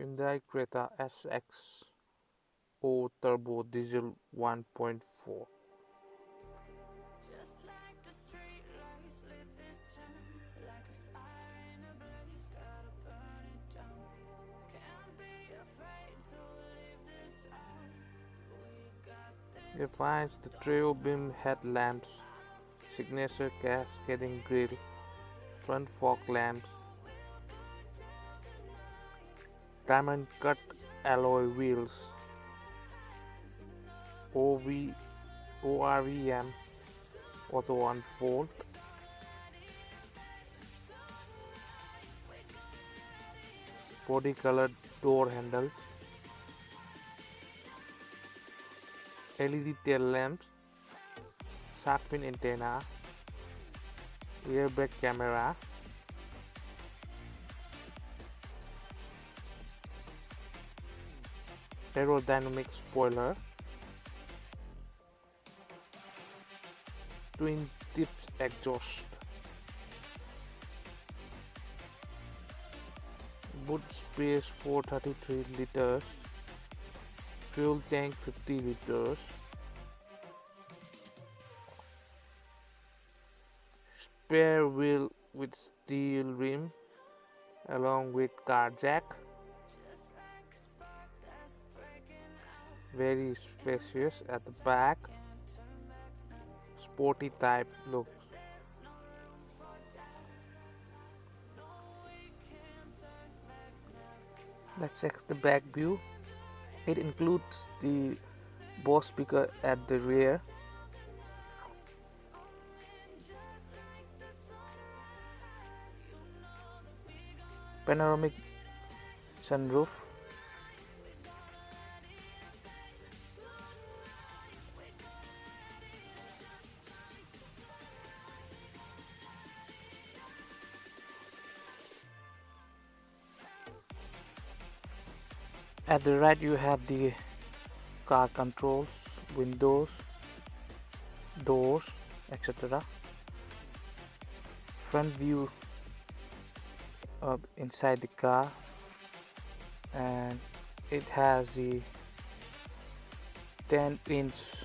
Hyundai Creta SXO Turbo Diesel 1.4. It finds the trio beam headlamps, signature cascading grille, front fog lamps, diamond cut alloy wheels, ORVM auto unfold, body colored door handles, LED tail lamps, shark fin antenna, airbag camera, aerodynamic spoiler, twin tips exhaust, boot space 433 liters, fuel tank 50 liters, spare wheel with steel rim along with car jack, very spacious at the back, sporty type look. Let's check the back view. It includes the Bose speaker at the rear, panoramic sunroof, at the right you have the car controls, windows, doors, etc. Front view inside the car, and it has the 10-inch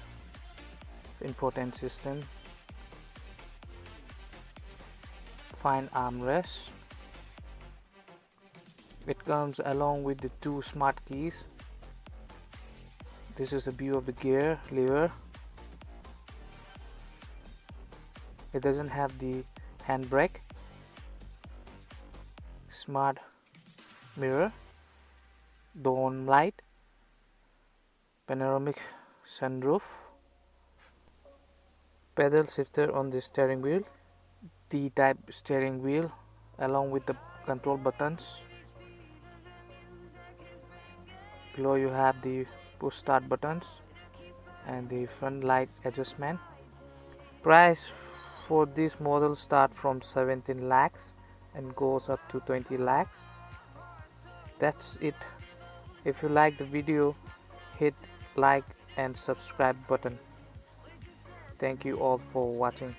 infotainment system, fine armrest. It comes along with the 2 smart keys. This is a view of the gear lever. It doesn't have the handbrake. Smart mirror, dawn light, panoramic sunroof, pedal shifter on the steering wheel, D-type steering wheel along with the control buttons. Below you have the push start buttons and the front light adjustment. Price for this model start from 17 lakhs and goes up to 20 lakhs. That's it. If you like the video, hit like and subscribe button. Thank you all for watching.